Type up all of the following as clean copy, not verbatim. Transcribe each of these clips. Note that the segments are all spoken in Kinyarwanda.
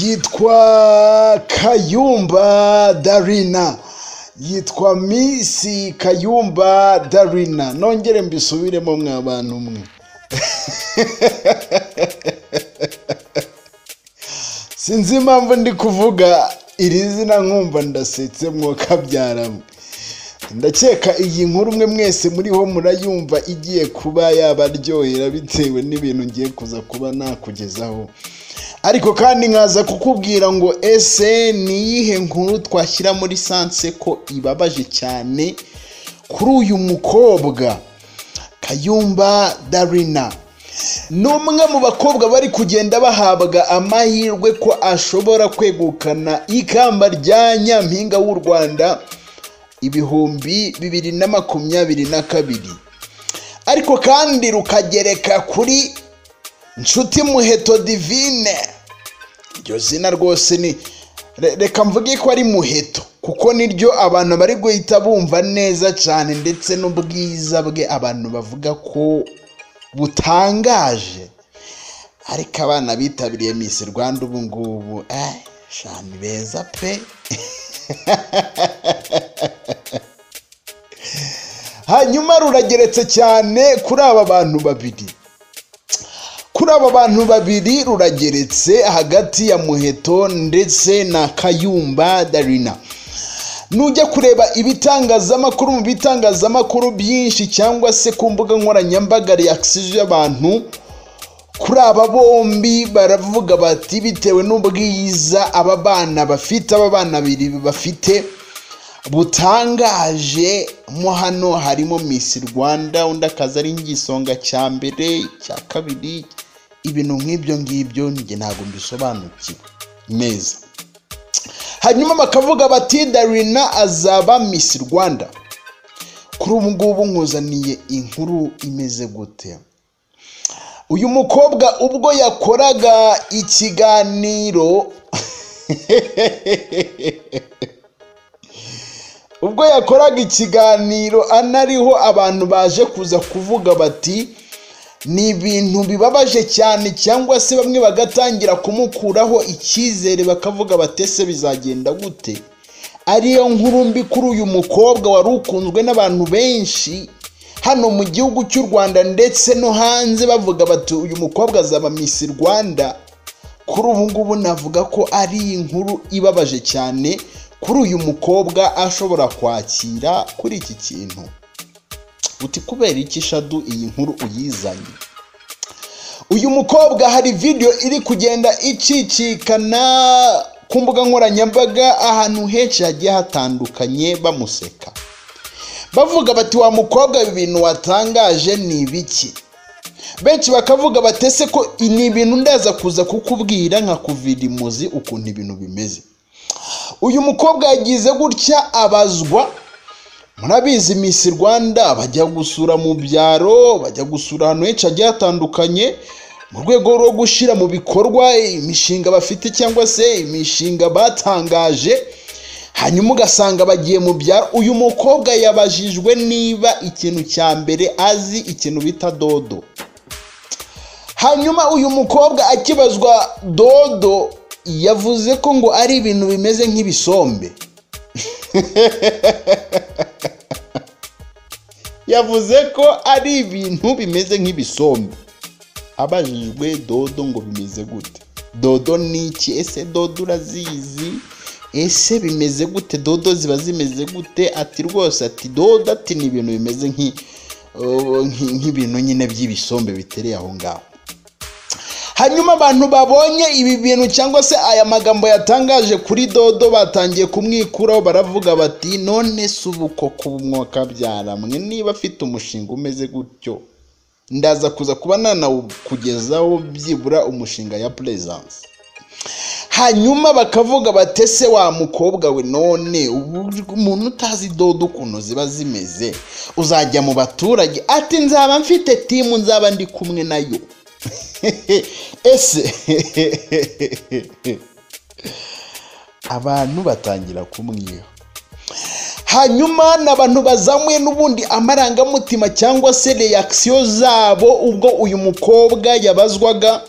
yitwa Kayumba Darina, yitwa Miss Kayumba Darina. Nongere mbisubiremo mwabantu mwe. Sinzi impamvu ndi kuvuga iri zina nkumva ndasetse mwokabyaramo. Ndakeka iyi nkuru mwe mwese muriho murayumva igiye kuba yabaryohera bitewe n'ibintu ngiye kuza kuba nakugezaho. Ariko kandi nkaza kukubwira ngo ese ni iyihe nkuru twashyira muri sanse ko ibabaje cyane kuri uyu mukobwa Kayumba Darina. Numwe mu bakobwa bari kugenda bahabwa amahirwe ko ashobora kwegukana ikamba rya Nyampinga w'u Rwanda 2022, ariko kandi rukagereka kuri Nshuti Muheto Divine. Iryo zina rwose ni reka mvuge ko ari Muheto kuko niryo abantu bari guhita bumva neza cyane, ndetse n'ubwiza bwe abantu bavuga ko butangaje. Ariko abana bitabiriye Miss Rwanda ubu ngubu shani beza pe. Hanyuma rurageretse cyane kuri aba bantu babiri. Kuri aba bantu babiri rurageretse hagati ya Muheto ndetse na Kayumba Darina. Nujya kureba ibitangazamakuru mu bitangazamakuru byinshi cyangwa se ku mbuga nkoranyambaga reaction y'abantu kuri aba bombi baravuga bati bitewe n'ubwiza aba bana babiri bafite butangaje mo hano harimo Miss Rwanda, undi akaza ari ngisonga cya mbere cya kabiri, ibintu nk'ibyo ngibyo nige ntabwo mbisobanukiwe neza. Hanyuma bakavuga bati Darina azaba Miss Rwanda. Kuri ubu ngubu nkuzaniye inkuru imeze gute. Uyu mukobwa ubwo yakoraga ikiganiro anariho abantu baje kuza kuvuga bati ni ibintu bibabaje cyane, cyangwa se bamwe bagatangira kumukuraho icyizere bakavuga batese bizagenda gute. Ariyo nkuru mbi kuri uyu mukobwa wari ukunzwe n'abantu benshi hano mu gihugu cy'u Rwanda ndetse no hanze, bavuga bati uyu mukobwa azaba Miss Rwanda. Kuri ubu ngubu navuga ko ari inkuru ibabaje cyane kuri uyu mukobwa ashobora kwakira kuri iki kintu. Uti kubera iki Shadu iyi nkuru uyizanye? Uyu mukobwa hari video iri kugenda icicikana ku mbuga nkoranyambaga ahantu henshi hagiye hatandukanye bamuseka, bavuga bati wa mukobwa ibintu watangaje ni ibiki. Benshi bakavuga batese ko ni ibintu ndaza kuza kukubwira nka kuvira imuzi ukuntu ibintu bimeze. Uyu mukobwa yagize gutya abazwa. Murabizi Miss Rwanda bajya gusura mu byaro, bajya gusura ahantu henshi hagiye hatandukanye mu rwego rwo gushira mu bikorwa imishinga bafite cyangwa se imishinga batangaje. Hanyuma ugasanga bagiye mu byaro. Uyu mukobwa yabajijwe niba ikintu cya mbere azi ikintu bita dodo. Hanyuma uyu mukobwa akibazwa dodo yavuze ko ngo ari ibintu bimeze nk'ibisombe. Yavuze ko ari ibintu bimeze nk'ibisombe. Abajijwe dodo ngo bimeze gute, dodo ni iki, ese dodo urazizi, ese bimeze gute, dodo ziba zimeze gute? Ati rwose ati dodo ati ni ibintu bimeze nk'ibintu nyine by'ibisombe bitereye aho ngaho. Hanyuma abantu babonye ibi bintu cyangwa se aya magambo yatangaje kuri dodo batangiye kumwikuraho, baravuga bati none subuko kubumwoka byaramwe niba afite umushinga umeze gutyo ndaza kuza kuba kugezaho byibura umushinga ya presence. Hanyuma bakavuga batese wa mukobwa we none umuntu utazi dodo ukuntu ziba zimeze uzajya mu baturage. Ati nzaba mfite timu nzaba ndi kumwe nayo. Ese abantu batangira kumwiha. Hanyuma n'abantu bazamuye n'ubundi amarangamutima cyangwa se reaction zabo ubwo uyu mukobwa yabazwaga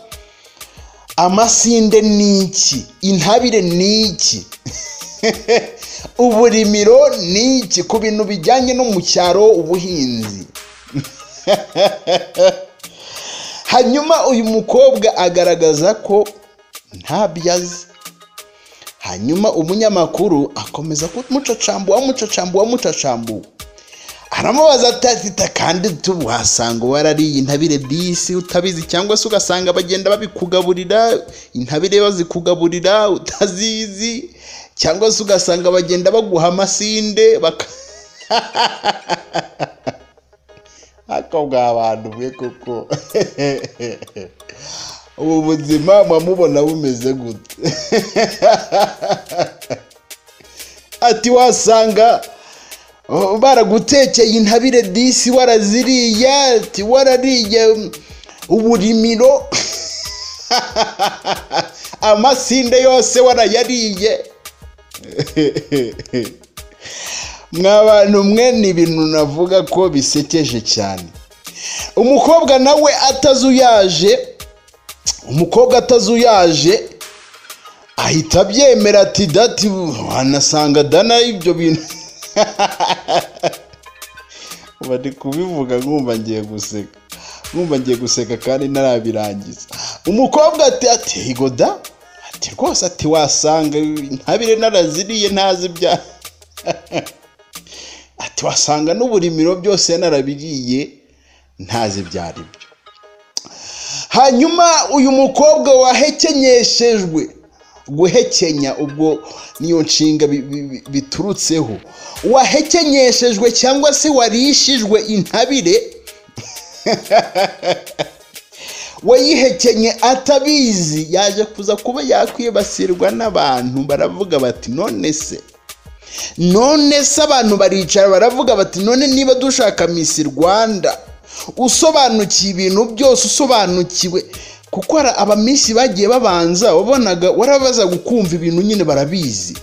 amasinde niki, intabire niki, uburimiro niki, ku bintu bijyanye no mu cyaro ubuhinzi. Hanyuma uyu mukobwa agaragaza ko ntabyo azi. Hanyuma umunyamakuru akomeza kumucacambu. Aramubaza ati kandi wasanga warariye intabire disi utabizi, cyangwa se ugasanga bagenda babikugaburira intabire bazikugaburira utazizi, cyangwa se ugasanga bagenda baguha amasinde akobwa abantu bwe koko. Ubu buzima mwamubona bumeze gute? Ati wasanga baragutekeye intabire disi waraziriye, ati warariye uburimiro amasinde yose warayariye. Mwabantu mwe ni ibintu navuga ko bisekeje cyane. Umukobwa nawe atazuyaje ahita abyemera ati dati wanasanga dana ibyo bintu. Bari kubivuga nkumva ngiye guseka kandi narabirangiza. Umukobwa ati higoda, ati rwose ati wasanga intabire naraziriye ntazi bya ati wasanga n'uburimiro byose narabiriye ntazi byari byo. Hanyuma uyu mukobwa wahekenyeshejwe, guhekenya ubwo niyo nshinga biturutseho, wahekenyeshejwe cyangwa se warishijwe intabire, wayihekenye atabizi, yaje kuza kuba yakwibasirwa n'abantu. Baravuga bati none se abantu baricara baravuga bati none niba dushaka Miss Rwanda usobanukiye ibintu byose, usobanukiwe, kuko abamisi bagiye babanza wabonaga warabaza gukumva ibintu nyine barabizi,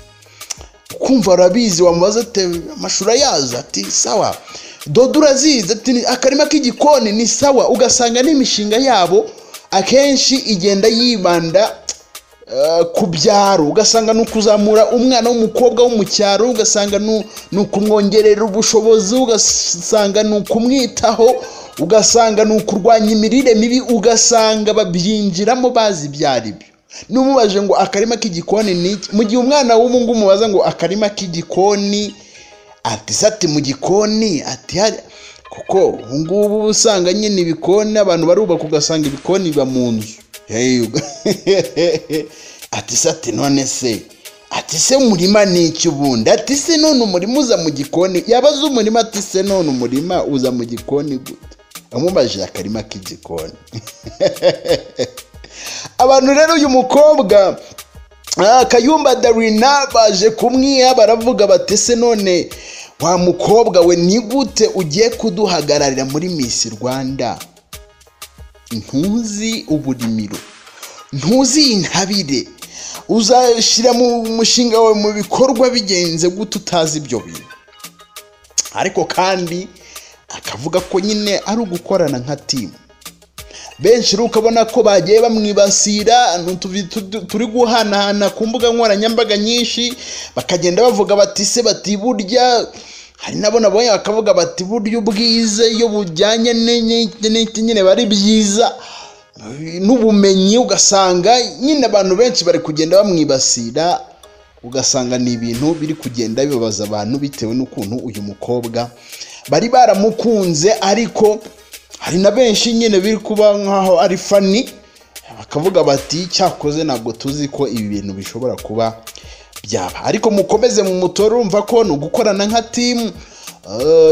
ukumva barabizi, wamubaza ati amashura yaza, ati sawa, dodo urazizi, ati akarima k'igikoni ni sawa. Ugasanga n'imishinga yabo akenshi igenda yibanda ku byaro, ugasanga n'ukuzamura umwana w'umukobwa wo mu cyaro, ugasanga n'ukumwongerera ubushobozi, ugasanga n'ukumwitaho, ugasanga n'ukurwanya imirire mibi, ugasanga babyinjiramo bazi byari byo. Numubaje ngo akarima k'igikoni ni mu gihe umwana w'umungu mubaza ngo akarima k'igikoni, ati sati mu gikoni, ati kuko ubungubu usanga nyine ibikoni abantu barubaka, ugasanga ibikoni biba mu nzu. Ati sati none se, ati se umurima ni iki ubundi, ati se none umurima uza mu gikoni, yabaza umurima, ati se none umurima uza mu gikoni gute? Amubaje akarima k'igikoni. Abantu rero uyu mukobwa Kayumba Darina baje kumwiha, baravuga bati se none wa mukobwa we ni gute ugiye kuduhagararira muri Miss Rwanda? Ntuzi uburimiro, ntuzi intabire, uzashira mu mushinga wawe mu bikorwa bigenze gute utazi ibyo bintu? Ariko kandi akavuga ko nyine ari ugukorana nka team. Benshi ukabona ko bagiye bamwibasira, turi guhanahana ku mbuga nkoranyambaga nyinshi, bakagenda bavuga bati se bati burya, hari nabona boye bakavuga bati burya ubwize iyo bujyanye nyine bari byiza n'ubumenyi, ugasanga nyine abantu benshi bari kugenda bamwibasira, ugasanga ni ibintu biri kugenda bibabaza abantu bitewe n'ukuntu uyu mukobwa bari baramukunze. Ariko hari na benshi nyine biri kuba nkaho ari fani, bakavuga bati cyakoze ntabwo tuzi ko ibi bintu bishobora kuba byaba. Ariko mukomeze mu mutoro, urumva ko no gukorana nka team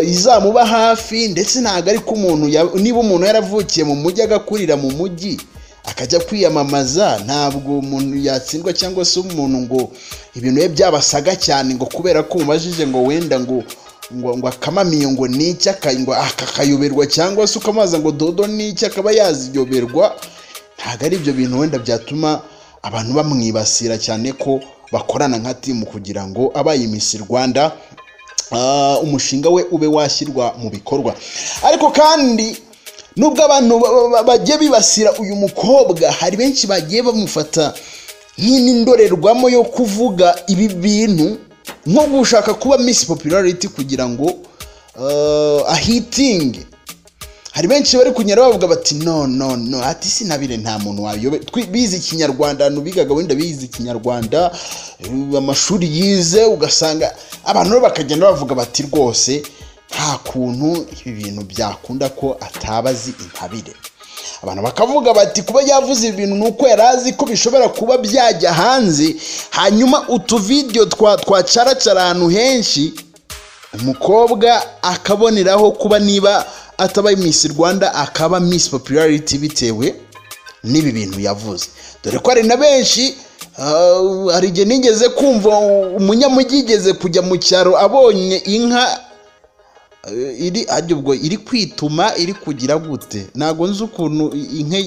izamuba hafi, ndetse ntago ari ko umuntu niba umuntu yaravukiye mu mujyi agakurira mu mujyi akajya kwiyamamaza, ntabwo umuntu yatsindwa, cyangwa se umuntu ngo ibintu byabasaga cyane ngo kubera ko umubajije ngo wenda ngo akamamiye ngo n'iki akakayoberwa, cyangwa se ukamaza ngo dodo n'iki akaba yaziyoberwa. Ntago ari ibyo bintu wenda byatuma abantu bamwibasira cyane, ko bakorana nka team kugira ngo abaye Miss Rwanda umushinga we ube washyirwa mu bikorwa. Ariko kandi nubwo abantu bagiye bibasira uyu mukobwa, hari benshi bagiye bamufata nk'indorerwamo yo kuvuga ibi bintu nko gushaka kuba Miss Popularity kugira ngo ahitinge. Hari benshi bari kunyara bavuga bati no ati sinabire nta muntu wayobe bize ikinyarwanda, abantu bigaga wenda bize ikinyarwanda amashuri yize, ugasanga abantu bakagenda bavuga bati rwose nta kuntu ibi bintu byakunda ko atabazi intabire. Abantu bakavuga bati kuba yavuze ibintu nuko yarazi ko bishobora kuba byajya hanze, hanyuma utuvideo twacaracara ahantu henshi, umukobwa akaboneraho kuba niba atabaye Miss Rwanda akaba Miss Popularity bitewe n'ibi bintu yavuze. Dore ko ari na benshi hari igihe nigeze kumva umunyamujyi yigeze kujya mu cyaro abonye inka iri kwituma, iri kugira gute, nago nzi ukuntu inka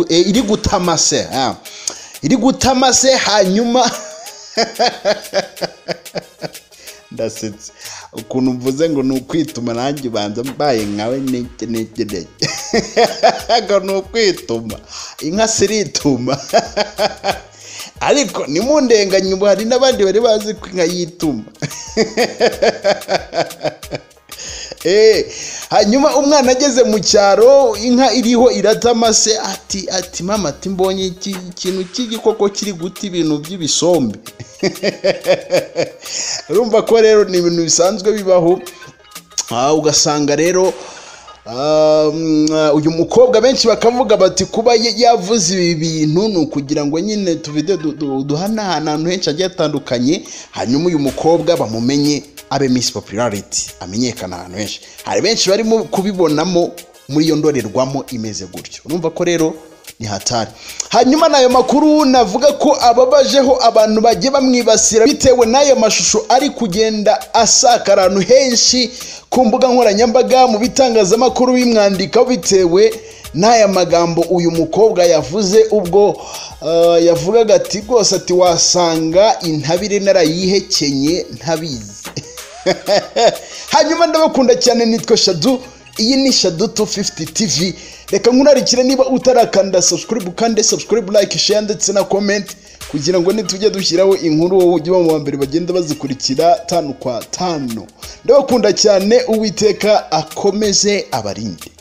iri gutamase, iri gutamase, hanyuma ndasetse ukuntu mvuze ngo ni ukwituma, nanjye banza mbaye nkawe neke ngo ni ukwituma, inka sirituma ariko nimundenganye, ubu hari n'abandi bari bazi ko inka yituma. Hanyuma umwana ageze mu cyaro, inka iriho iratamase, ati mama ati mbonye ikintu cy'igikoko kiri guta ibintu by'ibisombe. Urumva ko rero ni ibintu bisanzwe bibaho. Ugasanga rero uyu mukobwa benshi bakavuga bati kuba yavuze ibi bintu ni ukugira ngo nyine tuvide duhanahana ahantu henshi agiye atandukanye, hanyuma uyu mukobwa bamumenye abe Miss Popularity, amenyekana ahantu henshi. Hari benshi barimo kubibonamo muri iyo ndorerwamo imeze gutyo. Urumva ko rero ni hatari. Hanyuma nayo makuru navuga ko ababajeho abantu bagiye bamwibasira bitewe n'ayo mashusho ari kugenda asakara ahantu henshi ku mbuga nkoranyambaga, mu bitangazamakuru bimwandikaho bitewe n'aya magambo uyu mukobwa yavuze, ubwo yavugaga ati rwose ati wasanga intabire narayihekenye ntabizi. Hanyuma ndabakunda cyane, nitwa Shadu, iyi ni Shadu 250 TV. Reka nkunarikire niba utarakanda subscribe, kandi subscribe, like, share ndetse na comment, kugira ngo nitujye dushyiraho inkuru wowe ujye mu mbere bagenda bazikurikira 5 kwa 5. Ndabakunda cyane, Uwiteka akomeze abarinde.